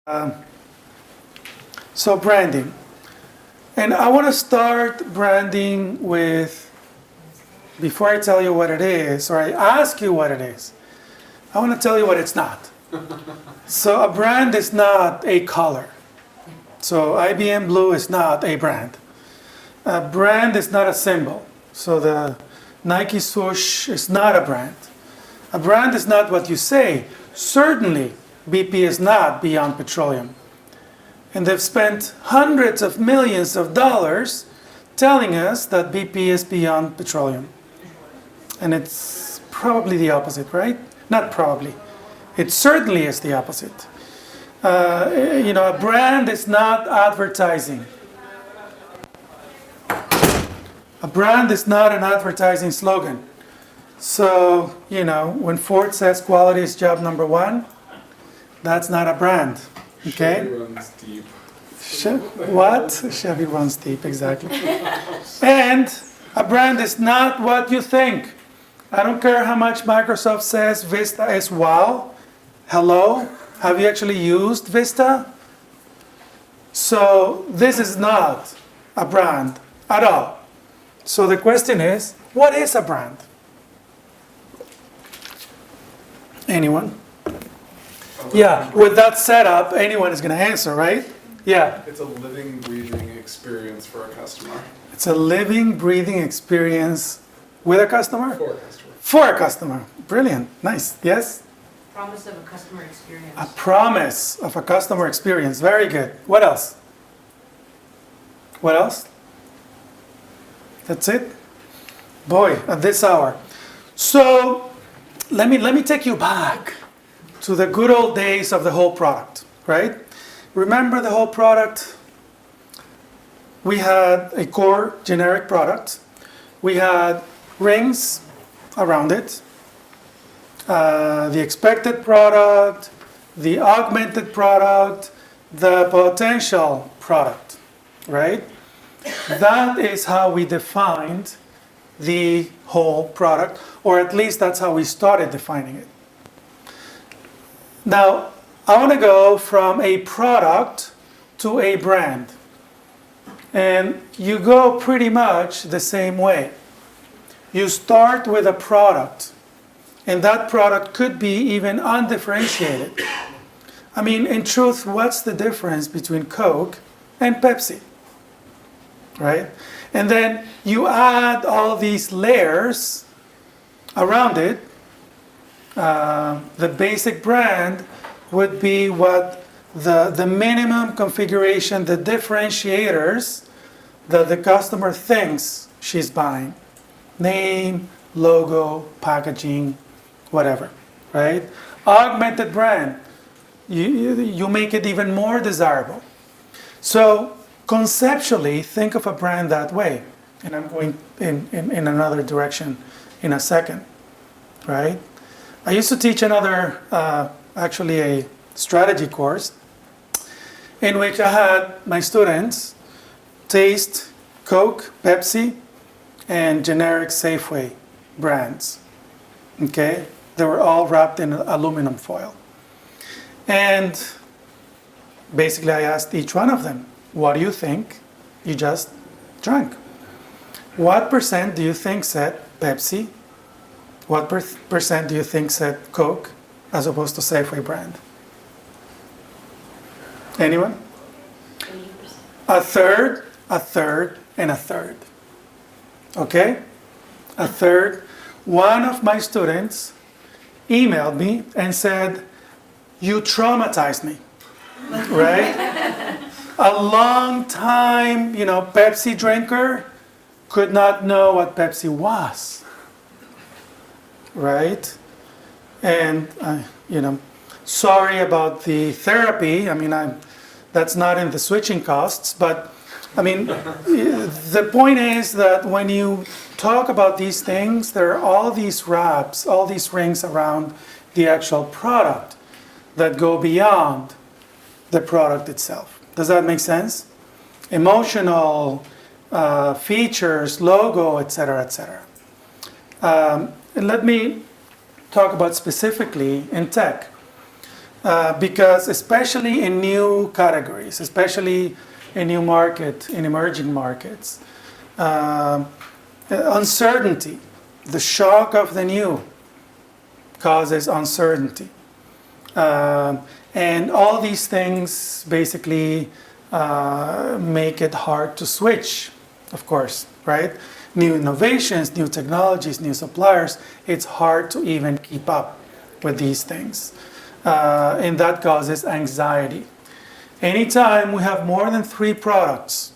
Um, so branding. And I want to start branding with, before I tell you what it is, or I ask you what it is, I want to tell you what it's not. So a brand is not a color. So IBM Blue is not a brand. A brand is not a symbol. So the Nike swoosh is not a brand. A brand is not what you say. Certainly, BP is not Beyond Petroleum. And they've spent hundreds of millions of dollars telling us that BP is Beyond Petroleum. And it's probably the opposite, right? Not probably. It certainly is the opposite. A brand is not advertising. A brand is not an advertising slogan. So, when Ford says quality is job number one, that's not a brand. Okay? Chevy runs deep. What? Chevy runs deep, exactly. And a brand is not what you think. I don't care how much Microsoft says Vista is wow. Hello? Have you actually used Vista? So this is not a brand at all. So the question is, what is a brand? Anyone? Yeah, with that setup, anyone is going to answer, right? Yeah. It's a living, breathing experience for a customer. It's a living, breathing experience with a customer? For a customer. For a customer. Brilliant. Nice. Yes? Promise of a customer experience. A promise of a customer experience. Very good. What else? What else? That's it? Boy, at this hour. So, let me take you back to the good old days of the whole product, right? Remember the whole product? We had a core generic product. We had rings around it. The expected product, the augmented product, the potential product, right? That is how we defined the whole product, or at least that's how we started defining it. Now, I want to go from a product to a brand. And you go pretty much the same way. You start with a product, and that product could be even undifferentiated. I mean, in truth, what's the difference between Coke and Pepsi? Right? And then you add all these layers around it. The basic brand would be what the minimum configuration, the differentiators that the customer thinks she's buying. Name, logo, packaging, whatever, right? Augmented brand, you make it even more desirable. So conceptually, think of a brand that way. And I'm going in another direction in a second, right? I used to teach actually a strategy course in which I had my students taste Coke, Pepsi, and generic Safeway brands. Okay? They were all wrapped in aluminum foil. And basically I asked each one of them, what do you think you just drank? What percent do you think said Pepsi? What percent do you think said Coke as opposed to Safeway brand? Anyone? 80%. A third, and a third. Okay? A third. One of my students emailed me and said, you traumatized me. Right? A long time, Pepsi drinker could not know what Pepsi was. Right? And, sorry about the therapy. I mean, that's not in the switching costs. But, the point is that when you talk about these things, there are all these wraps, all these rings around the actual product that go beyond the product itself. Does that make sense? Emotional features, logo, etc., etc. And let me talk about specifically in tech. Because especially in new categories, especially in in emerging markets, uncertainty, the shock of the new causes uncertainty. And all these things basically make it hard to switch, of course, right? New innovations, new technologies, new suppliers, it's hard to even keep up with these things. And that causes anxiety. Anytime we have more than 3 products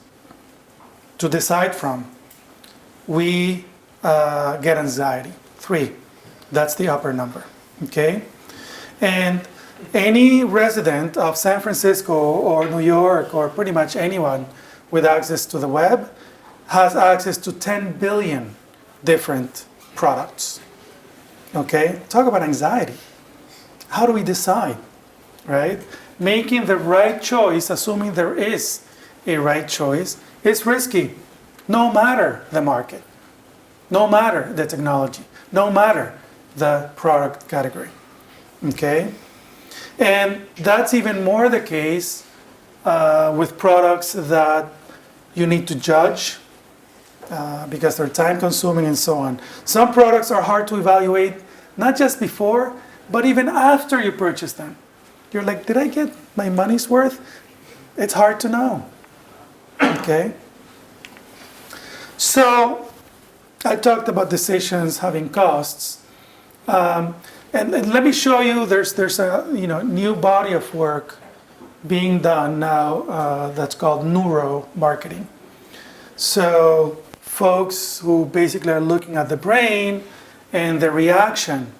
to decide from, we get anxiety. 3, that's the upper number, okay? And any resident of San Francisco or New York or pretty much anyone with access to the web has access to 10 billion different products. Okay? Talk about anxiety. How do we decide, right? Making the right choice, assuming there is a right choice, is risky, no matter the market, no matter the technology, no matter the product category. Okay? And that's even more the case with products that you need to judge because they're time consuming and so on. Some products are hard to evaluate, not just before, but even after you purchase them. You're like, did I get my money's worth? It's hard to know. Okay? So, I talked about decisions having costs. And let me show you, there's a new body of work being done now that's called neuromarketing. So folks who basically are looking at the brain and the reaction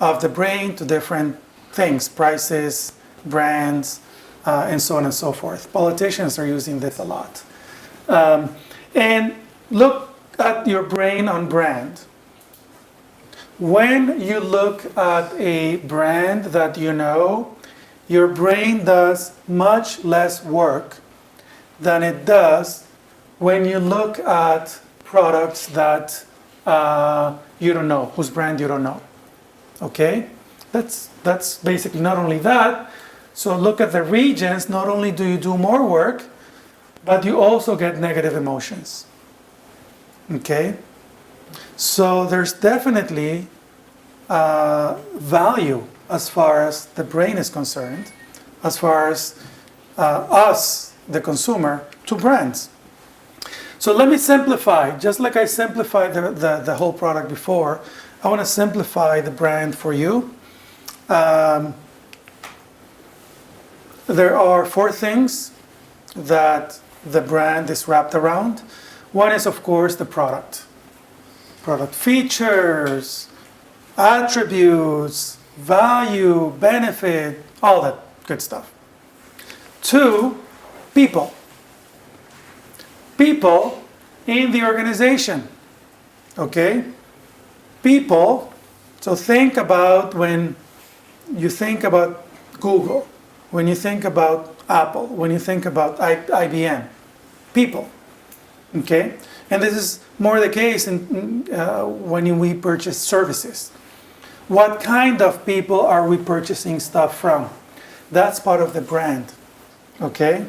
of the brain to different things, prices, brands, and so on and so forth. Politicians are using this a lot. And look at your brain on brand. When you look at a brand that you know, your brain does much less work than it does when you look at products that you don't know, whose brand you don't know. Okay? That's basically not only that. So look at the regions, not only do you do more work, but you also get negative emotions. Okay? So there's definitely value as far as the brain is concerned, as far as us, the consumer, to brands. So let me simplify, just like I simplified the whole product before, I want to simplify the brand for you. There are 4 things that the brand is wrapped around. One is, of course, the product. Product features, attributes, value, benefit, all that good stuff. 2, people. People in the organization. Okay? People, so think about when you think about Google, when you think about Apple, when you think about IBM. People. Okay? And this is more the case when we purchase services. What kind of people are we purchasing stuff from? That's part of the brand. Okay?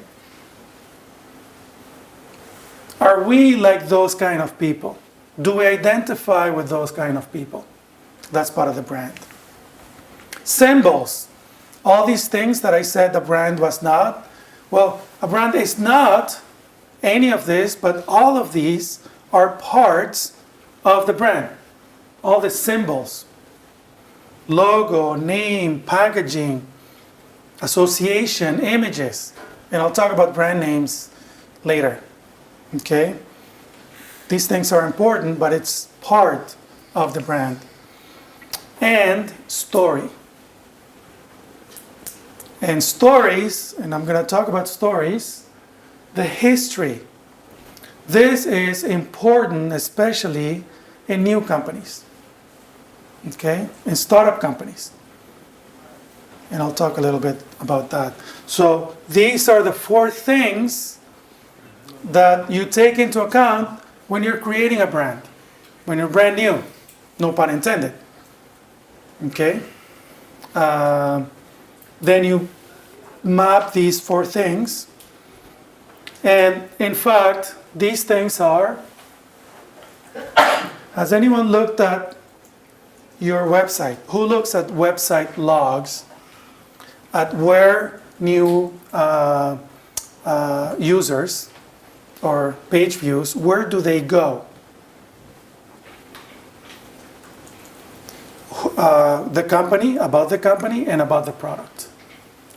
Are we like those kind of people? Do we identify with those kind of people? That's part of the brand. Symbols. All these things that I said the brand was not. Well, a brand is not any of this, but all of these are parts of the brand. All the symbols. Logo, name, packaging, association, images. And I'll talk about brand names later. Okay? These things are important, but it's part of the brand. And story. And stories, and I'm going to talk about stories, the history. This is important, especially in new companies. Okay? In startup companies. And I'll talk a little bit about that. So these are the 4 things that you take into account when you're creating a brand. When you're brand new. No pun intended. Okay? Then you map these 4 things. And in fact, these things are, has anyone looked at your website? Who looks at website logs at where new users or page views, where do they go? The company, about the company, and about the product.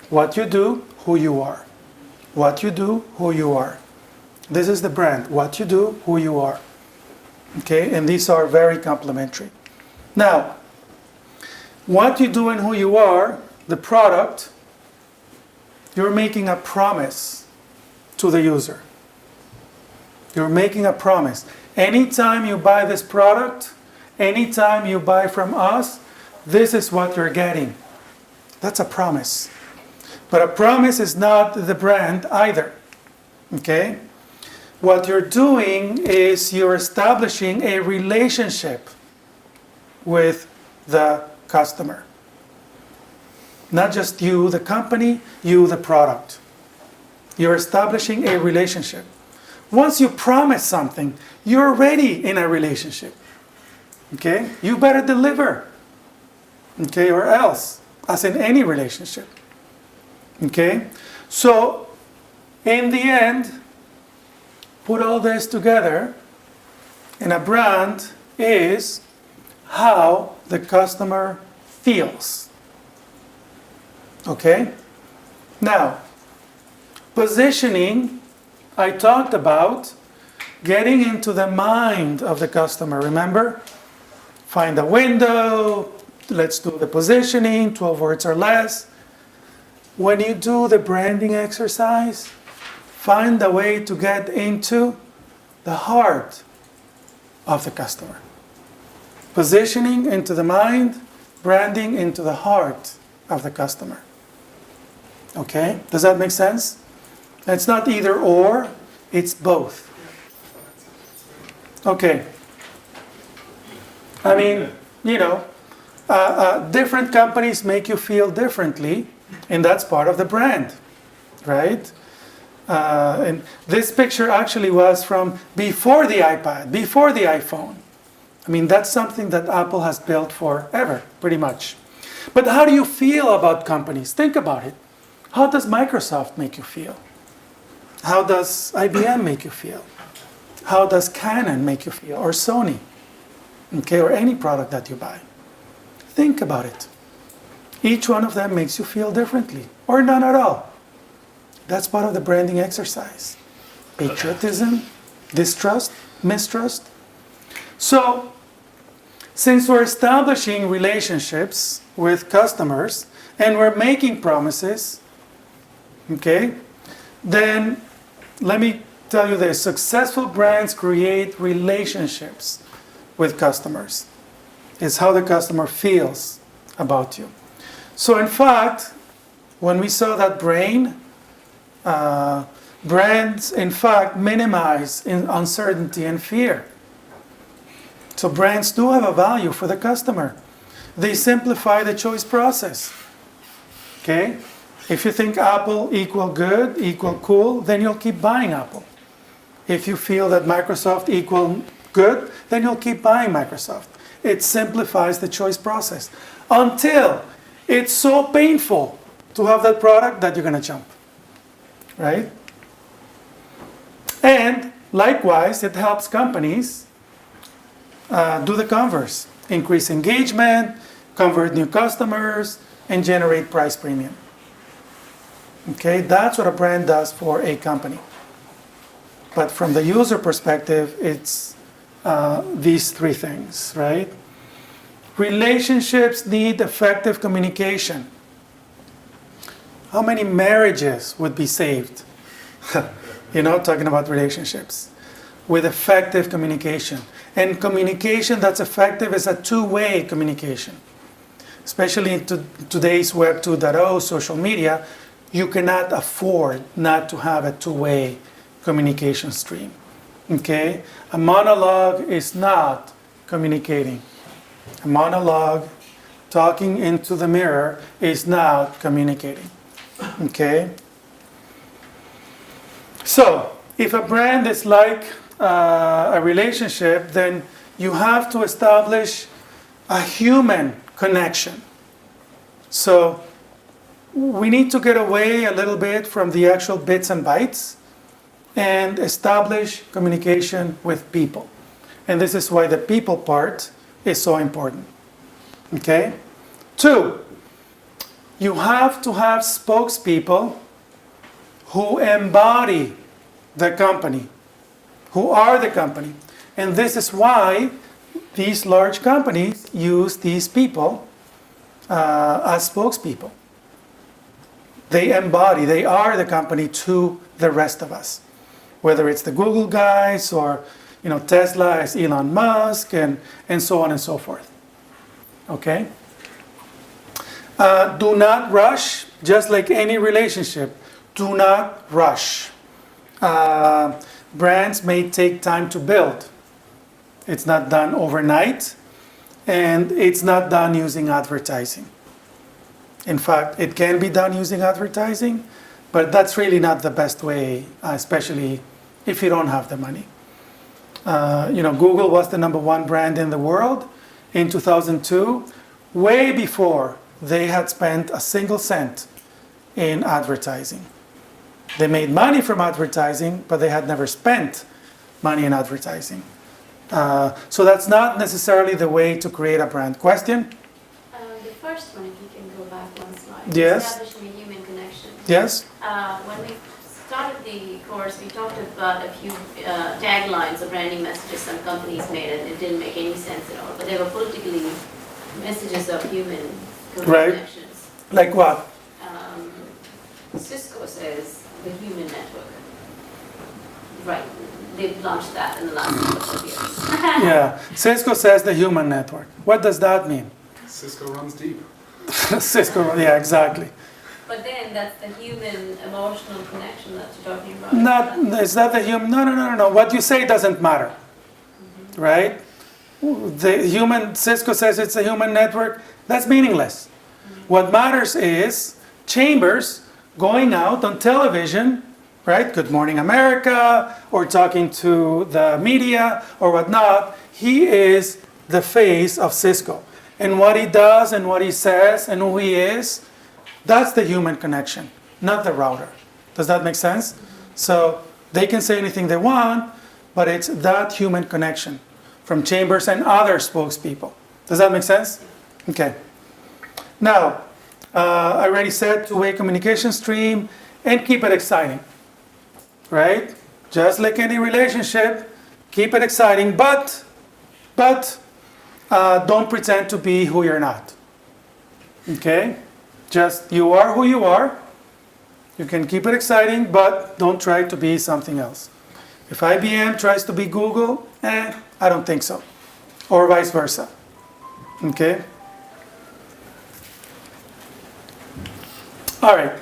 What you do, who you are. What you do, who you are. This is the brand. What you do, who you are. Okay, and these are very complementary. Now, what you do and who you are, the product, you're making a promise to the user. You're making a promise. Anytime you buy this product, anytime you buy from us, this is what you're getting. That's a promise. But a promise is not the brand either. Okay? What you're doing is you're establishing a relationship with the customer. Not just you, the company, you, the product. You're establishing a relationship. Once you promise something, you're already in a relationship. Okay? You better deliver. Okay? Or else, as in any relationship. Okay? So, in the end, put all this together, and a brand is how the customer feels. Okay? Now, positioning, I talked about getting into the mind of the customer. Remember? Find a window, let's do the positioning, 12 words or less. When you do the branding exercise, find a way to get into the heart of the customer. Positioning into the mind, branding into the heart of the customer. Okay? Does that make sense? It's not either or, it's both. Okay. I mean, different companies make you feel differently, and that's part of the brand, right? And this picture actually was from before the iPad, before the iPhone. I mean, that's something that Apple has built forever, pretty much. But how do you feel about companies? Think about it. How does Microsoft make you feel? How does IBM make you feel? How does Canon make you feel? Or Sony? Okay, or any product that you buy. Think about it. Each one of them makes you feel differently, or none at all. That's part of the branding exercise. Patriotism, distrust, mistrust. So, since we're establishing relationships with customers and we're making promises, okay, then let me tell you this. Successful brands create relationships with customers. It's how the customer feels about you. So in fact, when we saw that brands in fact minimize uncertainty and fear. So brands do have a value for the customer. They simplify the choice process. Okay? If you think Apple equal good, equal cool, then you'll keep buying Apple. If you feel that Microsoft equal good, then you'll keep buying Microsoft. It simplifies the choice process until it's so painful to have that product that you're going to jump. Right? And likewise, it helps companies do the converse. Increase engagement, convert new customers, and generate price premium. Okay, that's what a brand does for a company. But from the user perspective, it's these 3 things, right? Relationships need effective communication. How many marriages would be saved? Talking about relationships. With effective communication. And communication that's effective is a 2-way communication. Especially in today's Web 2.0, social media, you cannot afford not to have a 2-way communication stream. Okay? A monologue is not communicating. A monologue talking into the mirror is not communicating. Okay? So, if a brand is like a relationship, then you have to establish a human connection. So, we need to get away a little bit from the actual bits and bytes and establish communication with people. And this is why the people part is so important. Okay? 2, you have to have spokespeople who embody the company, who are the company. And this is why these large companies use these people as spokespeople. They embody, they are the company to the rest of us. Whether it's the Google guys or Tesla is Elon Musk and so on and so forth. Okay? Do not rush, just like any relationship. Do not rush. Brands may take time to build. It's not done overnight, and it's not done using advertising. In fact, it can be done using advertising, but that's really not the best way, especially if you don't have the money. Google was the #1 brand in the world in 2002, way before they had spent a single cent in advertising. They made money from advertising, but they had never spent money in advertising. So that's not necessarily the way to create a brand. Question? The first one, if you can go back one slide. Yes. Establishing a human connection. Yes? When we started the course, we talked about a few taglines of branding messages some companies made, and it didn't make any sense at all. But they were politically messages of human Right. connections. Like what? Cisco says the human network. Right. They've launched that in the last couple of years. Yeah. Cisco says the human network. What does that mean? Cisco runs deep. Cisco, yeah, exactly. But then that's the human emotional connection that you're talking about. Is that the human? No. What you say doesn't matter, right? The human, Cisco says it's a human network. That's meaningless. What matters is Chambers going out on television, right? Good Morning America, or talking to the media or whatnot. He is the face of Cisco. And what he does and what he says and who he is, that's the human connection, not the router. Does that make sense? So they can say anything they want, but it's that human connection from Chambers and other spokespeople. Does that make sense? Okay. Now, I already said two-way communication stream and keep it exciting, right? Just like any relationship, keep it exciting, but don't pretend to be who you're not. Okay? Just you are who you are. You can keep it exciting, but don't try to be something else. If IBM tries to be Google, I don't think so. Or vice versa. Okay? All right.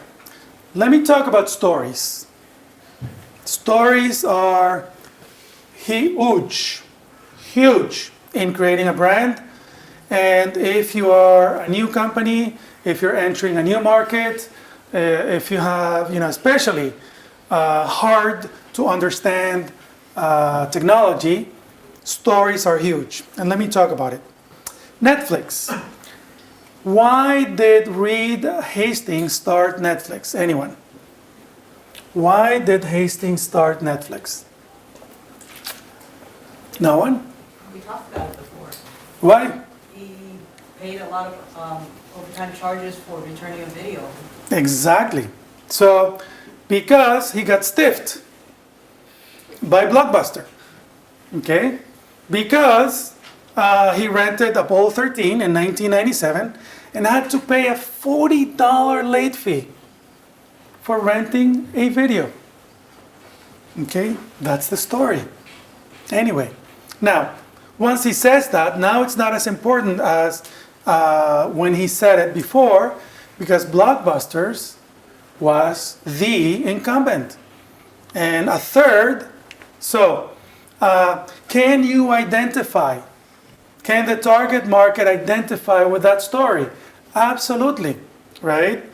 Let me talk about stories. Stories are huge in creating a brand. And if you are a new company, if you're entering a new market, if you have, especially hard to understand technology, stories are huge. And let me talk about it. Netflix. Why did Reed Hastings start Netflix? Anyone? Why did Hastings start Netflix? No one? We talked about it before. Why? He paid a lot of overtime charges for returning a video. Exactly. So, because he got stiffed by Blockbuster. Okay? Because he rented Apollo 13 in 1997 and had to pay a $40 late fee for renting a video. Okay? That's the story. Anyway, now, once he says that, now it's not as important as when he said it before, because Blockbusters was the incumbent. And a third, so can you identify Can the target market identify with that story? Absolutely, right?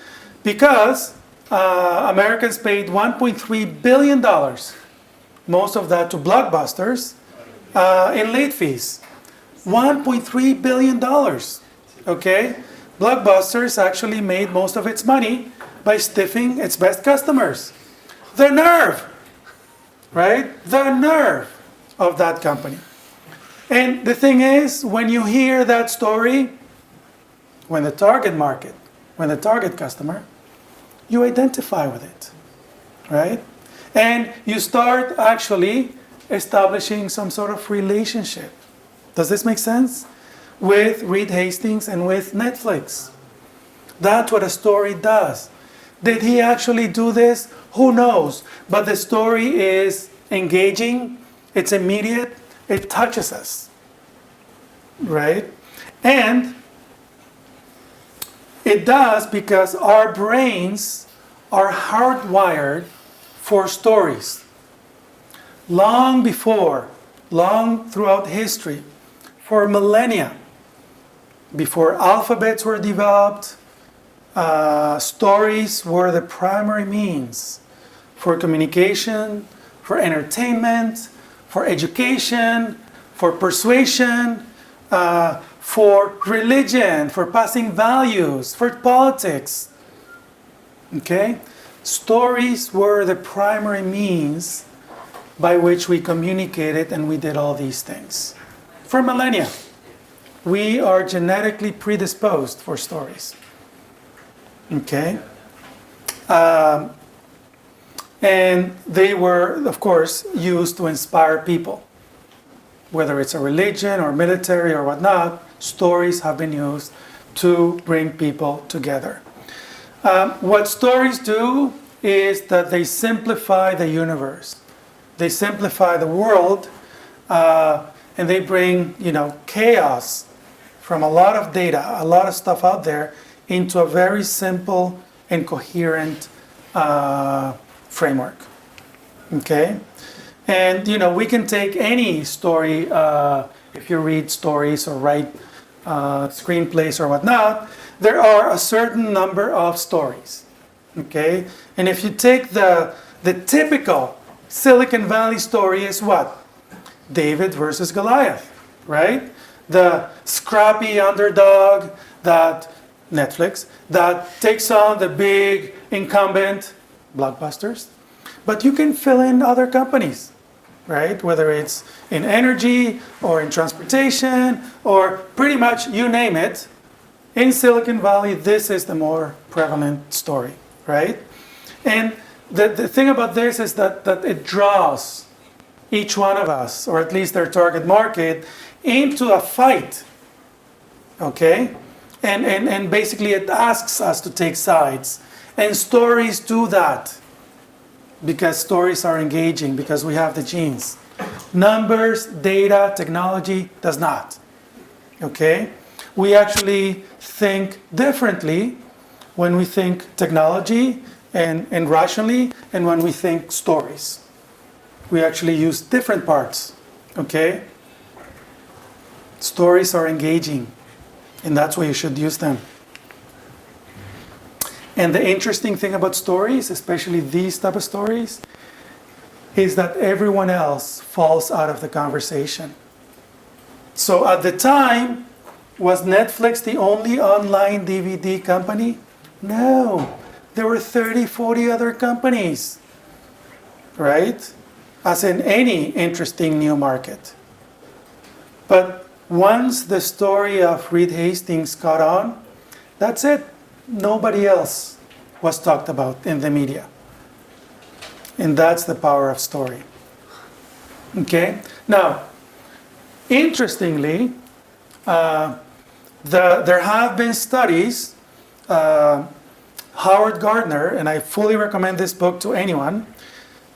Because Americans paid $1.3 billion, most of that to blockbusters, in late fees. $1.3 billion, okay? Blockbusters actually made most of its money by stiffing its best customers. The nerve, right? The nerve of that company. And the thing is, when you hear that story, when the target market, when the target customer, you identify with it, right? And you start actually establishing some sort of relationship. Does this make sense? With Reed Hastings and with Netflix. That's what a story does. Did he actually do this? Who knows? But the story is engaging, it's immediate, it touches us, right? And it does because our brains are hardwired for stories. Long throughout history, for millennia, before alphabets were developed, stories were the primary means for communication, for entertainment, for education, for persuasion, for religion, for passing values, for politics. Okay? Stories were the primary means by which we communicated and we did all these things. For millennia, we are genetically predisposed for stories. Okay? And they were, of course, used to inspire people. Whether it's a religion or military or whatnot, stories have been used to bring people together. What stories do is that they simplify the universe. They simplify the world, and they bring, chaos from a lot of data, a lot of stuff out there, into a very simple and coherent framework. Okay? And, we can take any story, if you read stories or write screenplays or whatnot, there are a certain number of stories. Okay? And if you take the typical Silicon Valley story is what? David versus Goliath, right? The scrappy underdog that Netflix that takes on the big incumbent blockbusters. But you can fill in other companies, right? Whether it's in energy or in transportation or pretty much you name it. In Silicon Valley, this is the more prevalent story, right? And the thing about this is that it draws each one of us, or at least their target market, into a fight, okay? And basically it asks us to take sides. And stories do that because stories are engaging, because we have the genes. Numbers, data, technology does not, okay? We actually think differently when we think technology and rationally, and when we think stories. We actually use different parts, okay? Stories are engaging, and that's why you should use them. And the interesting thing about stories, especially these type of stories, is that everyone else falls out of the conversation. So at the time, was Netflix the only online DVD company? No. There were 30, 40 other companies, right? As in any interesting new market. But once the story of Reed Hastings caught on, that's it. Nobody else was talked about in the media. And that's the power of story. Okay? Now, interestingly, there have been studies, Howard Gardner, and I fully recommend this book to anyone,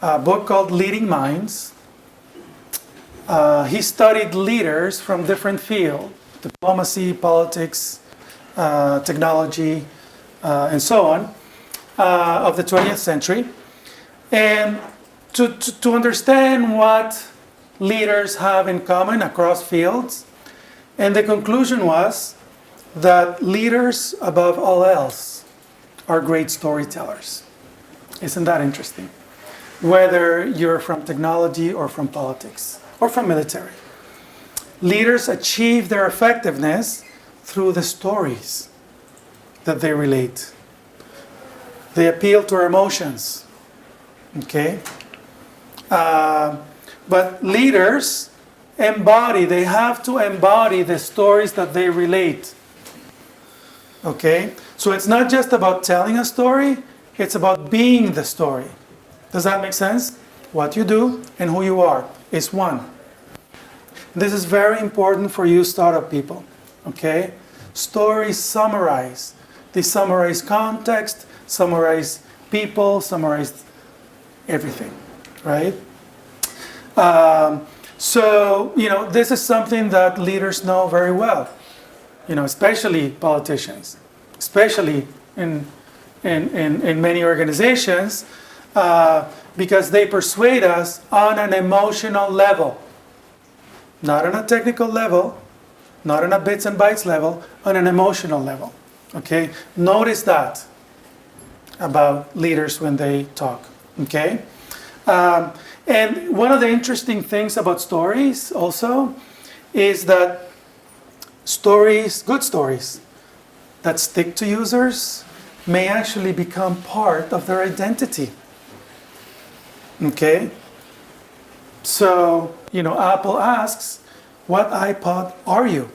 a book called Leading Minds. He studied leaders from different fields, diplomacy, politics, technology, and so on, of the 20th century. And to understand what leaders have in common across fields, And the conclusion was that leaders, above all else, are great storytellers. Isn't that interesting? Whether you're from technology or from politics or from military. Leaders achieve their effectiveness through the stories that they relate. They appeal to our emotions. Okay? But leaders they have to embody the stories that they relate. Okay? So it's not just about telling a story, it's about being the story. Does that make sense? What you do and who you are is one. This is very important for you startup people. Okay? Stories summarize. They summarize context, summarize people, summarize everything. Right? So, this is something that leaders know very well. Especially politicians, especially in many organizations, because they persuade us on an emotional level. Not on a technical level, not on a bits and bytes level, on an emotional level. Okay? Notice that about leaders when they talk. Okay? And one of the interesting things about stories also is that good stories that stick to users may actually become part of their identity. Okay? So, Apple asks, what iPod are you?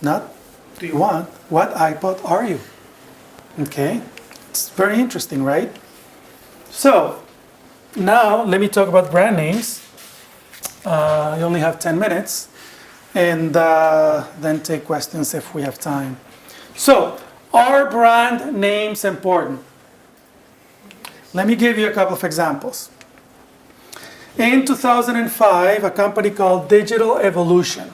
Not, do you want? What iPod are you? Okay? It's very interesting, right? So, now let me talk about brand names. I only have 10 minutes. And then take questions if we have time. So, are brand names important? Let me give you a couple of examples. In 2005, a company called Digital Evolution,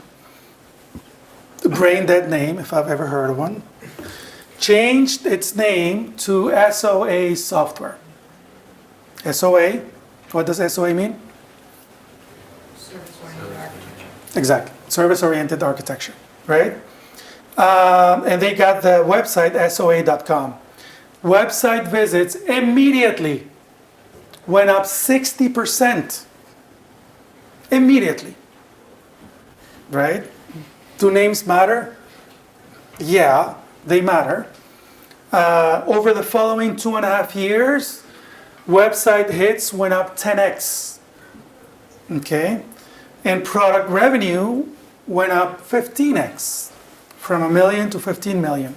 brain dead name if I've ever heard of one, changed its name to SOA Software. SOA, what does SOA mean? Service-oriented architecture. Exactly, service-oriented architecture, right? And they got the website SOA.com. Website visits immediately went up 60%. Immediately. Right? Do names matter? Yeah, they matter. Over the following 2.5 years, website hits went up 10x. Okay? And product revenue went up 15x, from $1 million to 15 million.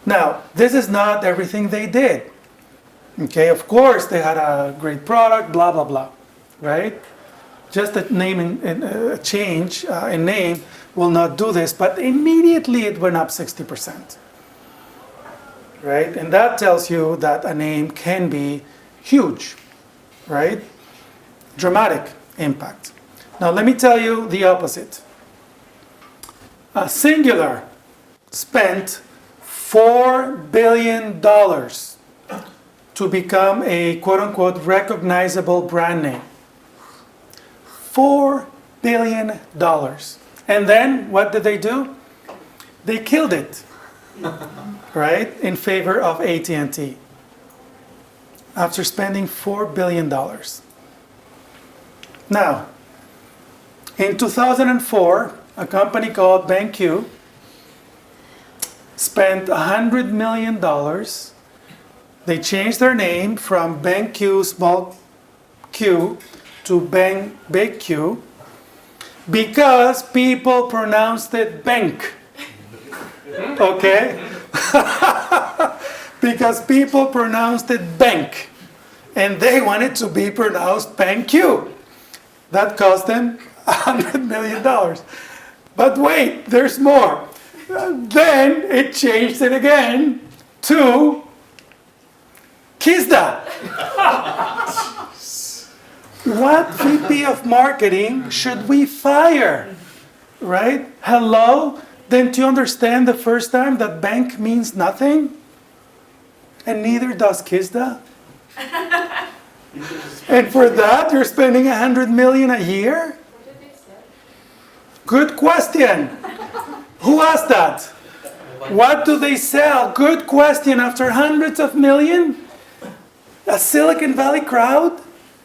Now, this is not everything they did. Okay, of course they had a great product, blah, blah, blah, right? Just a name a change in name will not do this, but immediately it went up 60%. Right? And that tells you that a name can be huge, right? Dramatic impact. Now let me tell you the opposite. Singular spent $4 billion to become a quote-unquote recognizable brand name. $4 billion. And then what did they do? They killed it, right, in favor of AT&T after spending $4 billion. Now, in 2004, a company called BenQ spent $100 million. They changed their name from BenQ small q to big Q because people pronounced it bank. Okay? Because people pronounced it bank. And they wanted to be pronounced BenQ. That cost them $100 million. But wait, there's more. Then it changed it again to Kizda. What VP of marketing should we fire? Right? Hello? Didn't you understand the first time that bank means nothing? And neither does Kizda. And for that, you're spending $100 million a year? Good question. Who asked that? What do they sell? Good question. After hundreds of millions, a Silicon Valley crowd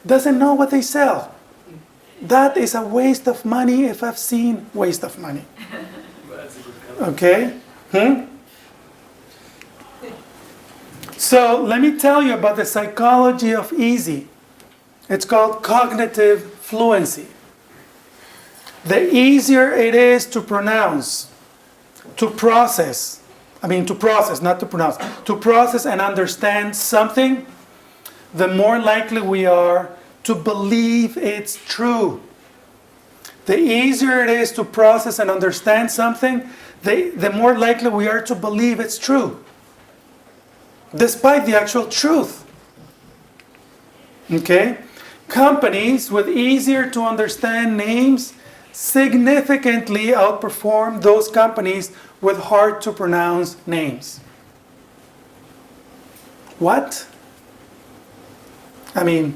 doesn't know what they sell. That is a waste of money if I've seen waste of money. Okay? So let me tell you about the psychology of easy. It's called cognitive fluency. The easier it is to pronounce, to process and understand something, the more likely we are to believe it's true. The easier it is to process and understand something, the more likely we are to believe it's true, despite the actual truth. Okay? Companies with easier to understand names significantly outperform those companies with hard to pronounce names. What? I mean,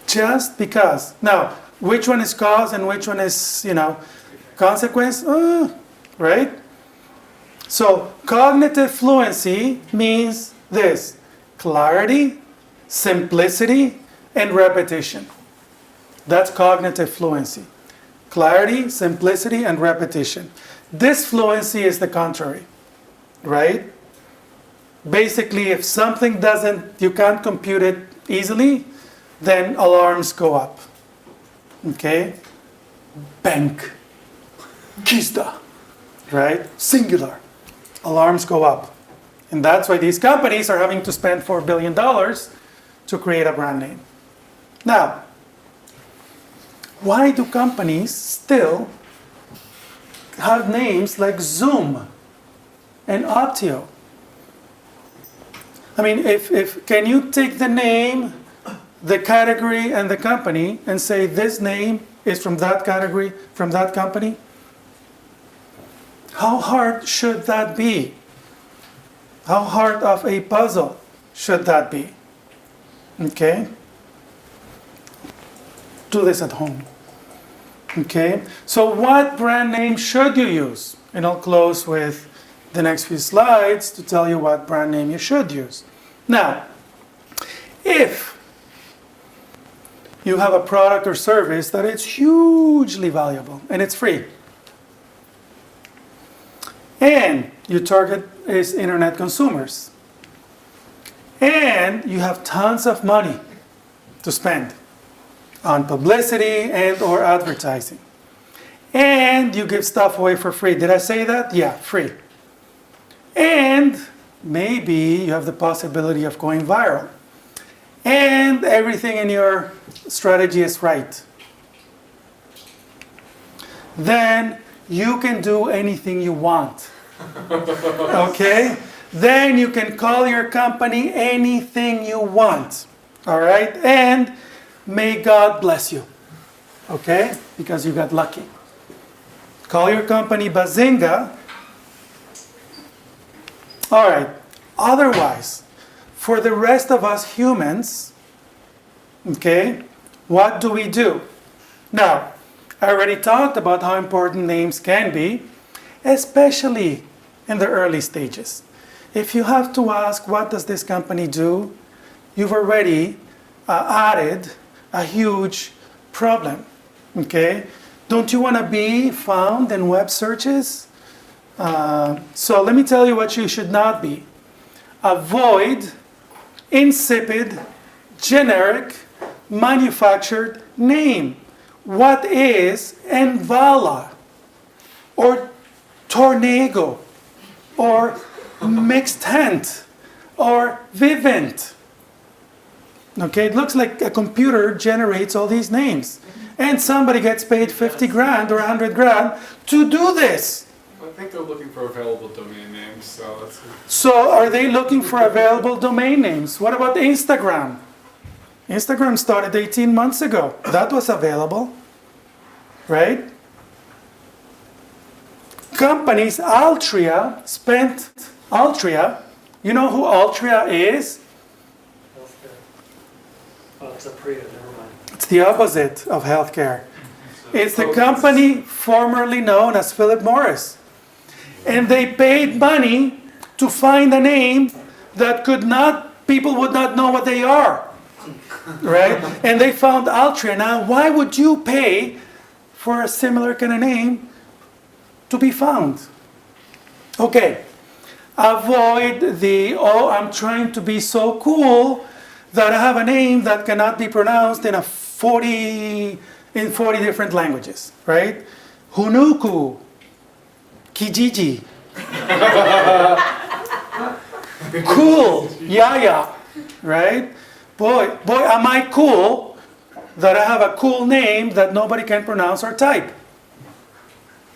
just because. Now, which one is cause and which one is, consequence? Right? So, cognitive fluency means this: clarity, simplicity, and repetition. That's cognitive fluency. Clarity, simplicity, and repetition. This fluency is the contrary, right? Basically, if something you can't compute it easily, then alarms go up. Okay? Bank. Kista. Right? Singular. Alarms go up. And that's why these companies are having to spend $4 billion to create a brand name. Now, why do companies still have names like Zoom and Optio? I mean, can you take the name, the category, and the company and say this name is from that category, from that company? How hard should that be? How hard of a puzzle should that be? Okay? Do this at home. Okay? So what brand name should you use? And I'll close with the next few slides to tell you what brand name you should use. Now, if you have a product or service that is hugely valuable and it's free, and your target is internet consumers, and you have tons of money to spend on publicity and or advertising, and you give stuff away for free. Did I say that? Yeah, free. And maybe you have the possibility of going viral, and everything in your strategy is right. Then you can do anything you want. Okay? Then you can call your company anything you want. All right? And may God bless you. Okay? Because you got lucky. Call your company Bazinga. All right. Otherwise, for the rest of us humans, okay, what do we do? Now, I already talked about how important names can be, especially in the early stages. If you have to ask, what does this company do? You've already added a huge problem, okay? Don't you want to be found in web searches? So let me tell you what you should not be. Avoid insipid, generic, manufactured name. What is Envala? Or Tornado? Or Mixtent? Or Vivint? Okay, it looks like a computer generates all these names. And somebody gets paid 50 grand or 100 grand to do this. I think they're looking for available domain names, so that's... So are they looking for available domain names? What about Instagram? Instagram started 18 months ago. That was available, right? Companies, Altria, you know who Altria is? Healthcare. Oh, it's a Priya, never mind. It's the opposite of healthcare. It's the company formerly known as Philip Morris. And they paid money to find a name that people would not know what they are. Right? And they found Altria. Now, why would you pay for a similar kind of name to be found? Okay. Avoid the, I'm trying to be so cool that I have a name that cannot be pronounced in 40 different languages, right? Hunuku, Kijiji, cool, Yaya, right? Boy, am I cool that I have a cool name that nobody can pronounce or type.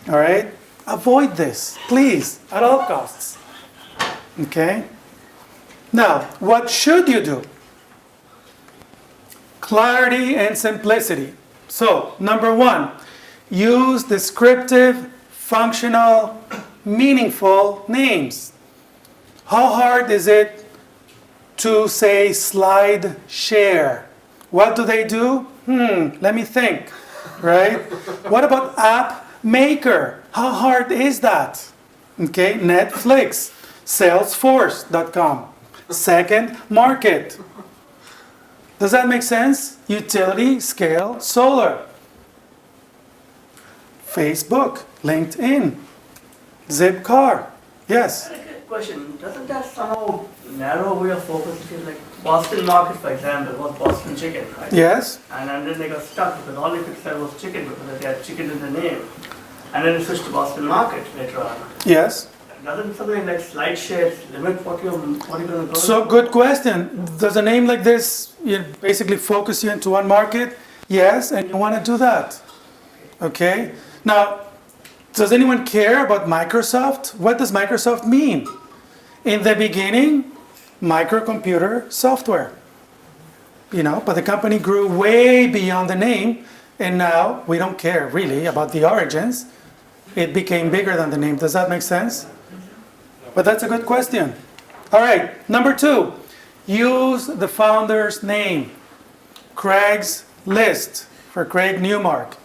All right? Avoid this, please, at all costs. Okay? Now, what should you do? Clarity and simplicity. So, number 1, use descriptive, functional, meaningful names. How hard is it to say slide share? What do they do? Let me think, right? What about app maker? How hard is that? Okay, Netflix, Salesforce.com. Second market. Does that make sense? Utility, scale, solar. Facebook, LinkedIn, Zipcar. Yes? Question, doesn't that somehow narrow away your focus? Because like Boston market, for example, was Boston chicken, right? Yes? And then they got stuck because all they could sell was chicken because they had chicken in the name. And then they switched to Boston market later on. Yes? Doesn't something like slide share limit what you're going to go? So, good question. Does a name like this basically focus you into one market? Yes, and you want to do that. Okay? Now, does anyone care about Microsoft? What does Microsoft mean? In the beginning, microcomputer software. But the company grew way beyond the name, and now we don't care really about the origins. It became bigger than the name. Does that make sense? But that's a good question. All right, number 2, use the founder's name. Craig's List for Craig Newmark.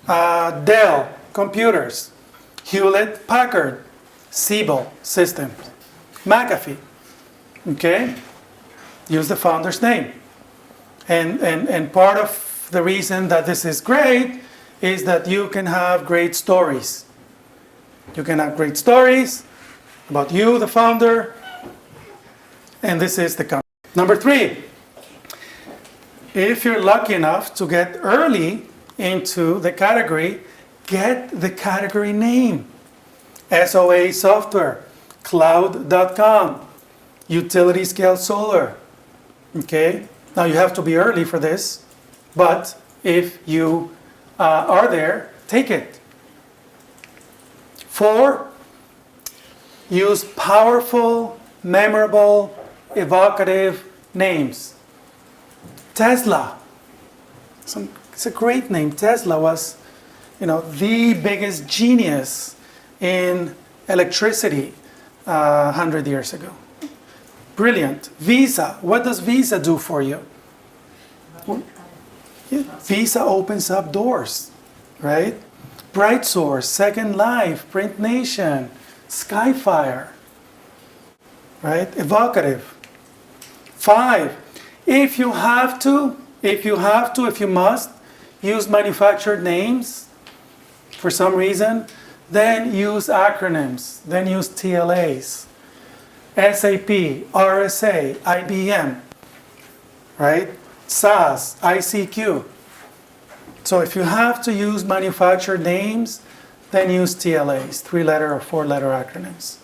Dell Computers. Hewlett Packard. Seba Systems. McAfee. Okay? Use the founder's name. And part of the reason that this is great is that you can have great stories. You can have great stories about you, the founder, and this is the company. Number 3, if you're lucky enough to get early into the category, get the category name. SOA Software, Cloud.com, Utility Scale Solar. Okay? Now you have to be early for this, but if you are there, take it. 4, use powerful, memorable, evocative names. Tesla. It's a great name. Tesla was, the biggest genius in electricity 100 years ago. Brilliant. Visa. What does Visa do for you? Visa opens up doors, right? BrightSource, Second Life, Print Nation, Skyfire, right? Evocative. 5, if you must, use manufactured names for some reason, then use acronyms, then use TLAs. SAP, RSA, IBM, right? SAS, ICQ. So if you have to use manufactured names, then use TLAs, 3-letter or 4-letter acronyms.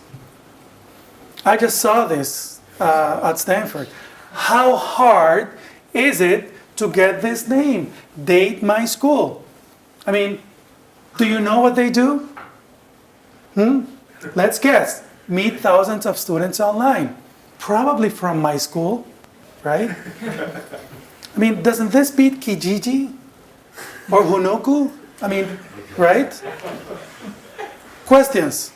I just saw this at Stanford. How hard is it to get this name? Date My School. I mean, do you know what they do? Let's guess. Meet thousands of students online. Probably from my school, right? I mean, doesn't this beat Kijiji? Or Hunuku? I mean, right? Questions?